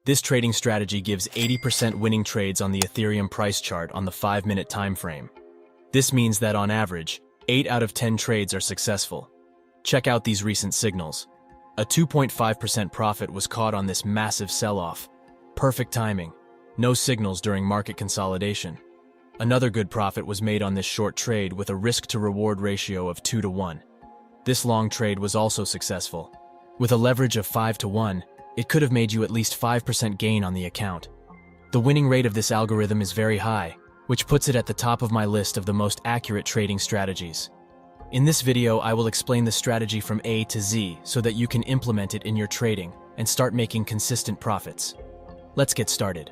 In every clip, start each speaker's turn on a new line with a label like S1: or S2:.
S1: This trading strategy gives 80% winning trades on the Ethereum price chart on the 5-minute time frame. This means that on average, 8 out of 10 trades are successful. Check out these recent signals. A 2.5% profit was caught on this massive sell-off. Perfect timing. No signals during market consolidation. Another good profit was made on this short trade with a risk-to-reward ratio of 2-to-1. This long trade was also successful. With a leverage of 5-to-1, it could have made you at least 5% gain on the account. The winning rate of this algorithm is very high, which puts it at the top of my list of the most accurate trading strategies. In this video, I will explain the strategy from A to Z so that you can implement it in your trading and start making consistent profits. Let's get started.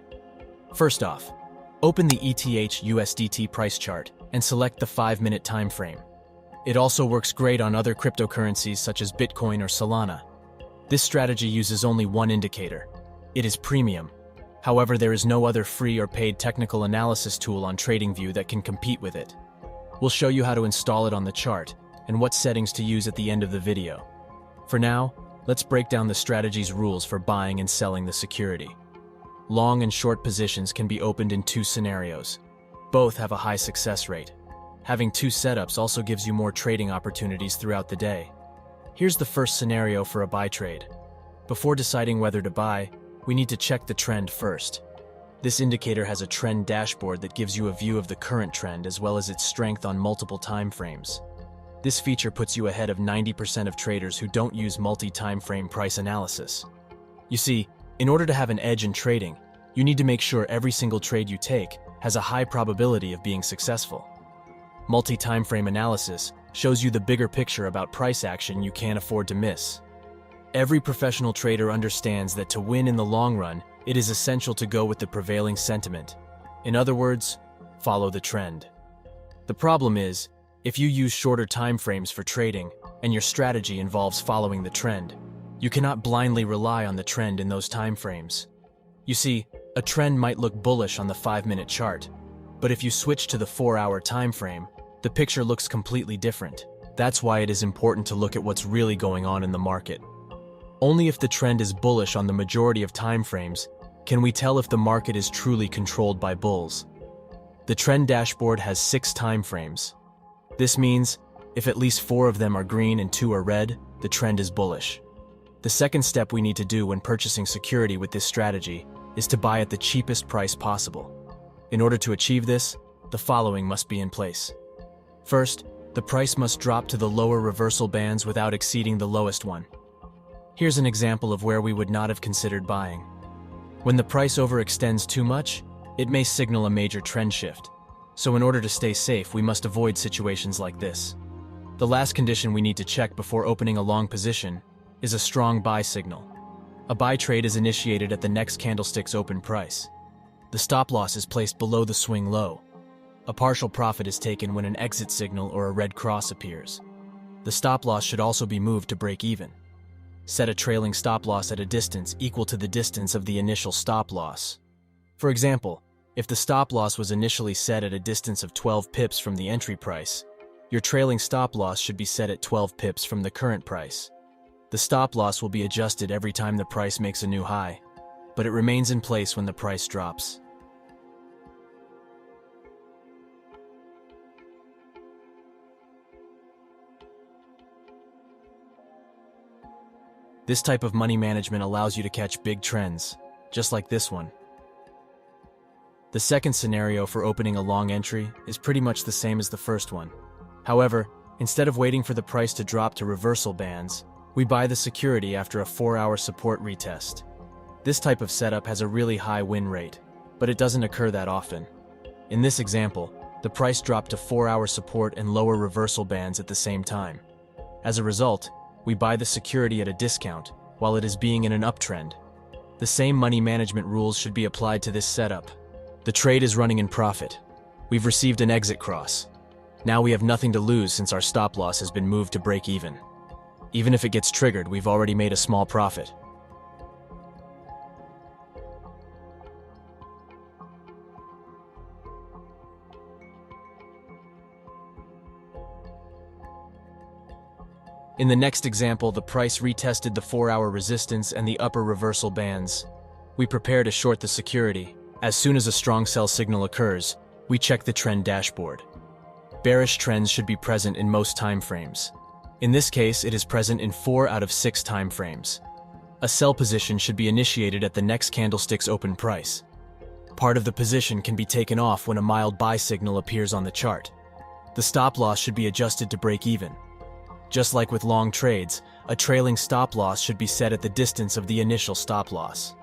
S1: First off, open the ETH/USDT price chart and select the 5-minute time frame. It also works great on other cryptocurrencies such as Bitcoin or Solana. This strategy uses only one indicator. It is premium. However, there is no other free or paid technical analysis tool on TradingView that can compete with it. We'll show you how to install it on the chart and what settings to use at the end of the video. For now, let's break down the strategy's rules for buying and selling the security. Long and short positions can be opened in 2 scenarios. Both have a high success rate. Having 2 setups also gives you more trading opportunities throughout the day. Here's the first scenario for a buy trade. Before deciding whether to buy, we need to check the trend first. This indicator has a trend dashboard that gives you a view of the current trend as well as its strength on multiple time frames. This feature puts you ahead of 90% of traders who don't use multi-time frame price analysis. You see, in order to have an edge in trading, you need to make sure every single trade you take has a high probability of being successful. Multi-time frame analysis shows you the bigger picture about price action you can't afford to miss. Every professional trader understands that to win in the long run, it is essential to go with the prevailing sentiment. In other words, follow the trend. The problem is, if you use shorter time frames for trading and your strategy involves following the trend, you cannot blindly rely on the trend in those time frames. You see, a trend might look bullish on the 5-minute chart, but if you switch to the 4-hour time frame, the picture looks completely different. That's why it is important to look at what's really going on in the market. Only if the trend is bullish on the majority of time frames can we tell if the market is truly controlled by bulls. The trend dashboard has 6 time frames. This means if at least 4 of them are green and 2 are red, the trend is bullish. The second step we need to do when purchasing security with this strategy is to buy at the cheapest price possible. In order to achieve this, the following must be in place. First, the price must drop to the lower reversal bands without exceeding the lowest one. Here's an example of where we would not have considered buying. When the price overextends too much, it may signal a major trend shift. So in order to stay safe, we must avoid situations like this. The last condition we need to check before opening a long position is a strong buy signal. A buy trade is initiated at the next candlestick's open price. The stop loss is placed below the swing low. A partial profit is taken when an exit signal or a red cross appears. The stop loss should also be moved to break even. Set a trailing stop loss at a distance equal to the distance of the initial stop loss. For example, if the stop loss was initially set at a distance of 12 pips from the entry price, your trailing stop loss should be set at 12 pips from the current price. The stop loss will be adjusted every time the price makes a new high, but it remains in place when the price drops. This type of money management allows you to catch big trends, just like this one. The second scenario for opening a long entry is pretty much the same as the first one. However, instead of waiting for the price to drop to reversal bands, we buy the security after a 4-hour support retest. This type of setup has a really high win rate, but it doesn't occur that often. In this example, the price dropped to 4-hour support and lower reversal bands at the same time. As a result, we buy the security at a discount while it is being in an uptrend. The same money management rules should be applied to this setup. The trade is running in profit. We've received an exit cross. Now we have nothing to lose since our stop loss has been moved to break even. Even if it gets triggered, we've already made a small profit. In the next example, the price retested the 4-hour resistance and the upper reversal bands. We prepare to short the security. As soon as a strong sell signal occurs, we check the trend dashboard. Bearish trends should be present in most time frames. In this case, it is present in 4 out of 6 time frames. A sell position should be initiated at the next candlestick's open price. Part of the position can be taken off when a mild buy signal appears on the chart. The stop loss should be adjusted to break even. Just like with long trades, a trailing stop loss should be set at the distance of the initial stop loss.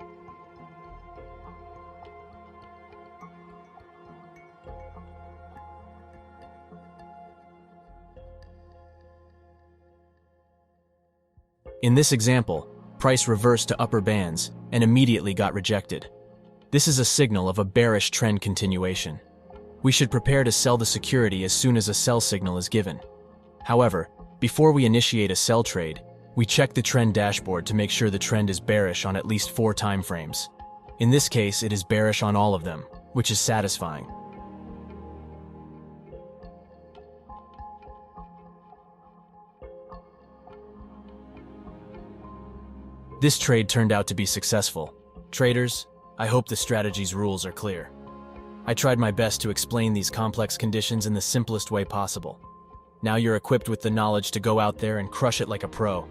S1: In this example, price reversed to upper bands and immediately got rejected. This is a signal of a bearish trend continuation. We should prepare to sell the security as soon as a sell signal is given. However, before we initiate a sell trade, we check the trend dashboard to make sure the trend is bearish on at least 4 time frames. In this case, it is bearish on all of them, which is satisfying. This trade turned out to be successful. Traders, I hope the strategy's rules are clear. I tried my best to explain these complex conditions in the simplest way possible. Now you're equipped with the knowledge to go out there and crush it like a pro.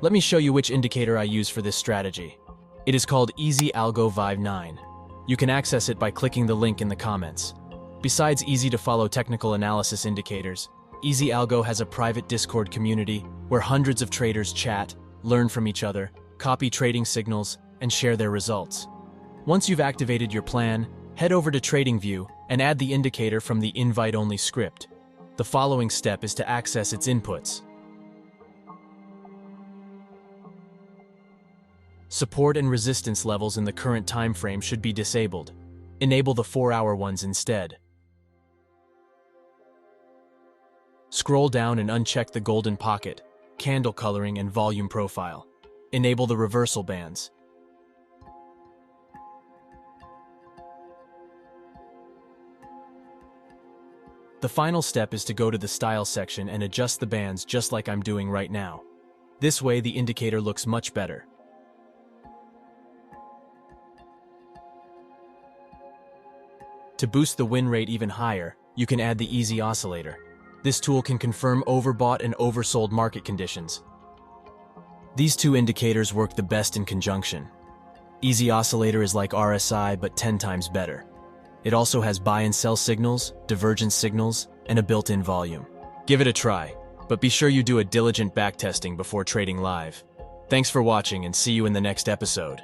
S1: Let me show you which indicator I use for this strategy. It is called Easy Algo Vive 9. You can access it by clicking the link in the comments. Besides easy-to-follow technical analysis indicators, Easy Algo has a private Discord community where hundreds of traders chat, learn from each other, copy trading signals, and share their results. Once you've activated your plan, head over to TradingView and add the indicator from the invite-only script. The following step is to access its inputs. Support and resistance levels in the current time frame should be disabled. Enable the 4-hour ones instead. Scroll down and uncheck the golden pocket, candle coloring, and volume profile. Enable the reversal bands. The final step is to go to the style section and adjust the bands just like I'm doing right now. This way the indicator looks much better. To boost the win rate even higher, you can add the Easy Oscillator. This tool can confirm overbought and oversold market conditions. These two indicators work the best in conjunction. Easy Oscillator is like RSI but 10 times better. It also has buy and sell signals, divergence signals, and a built-in volume. Give it a try, but be sure you do a diligent backtesting before trading live. Thanks for watching and see you in the next episode.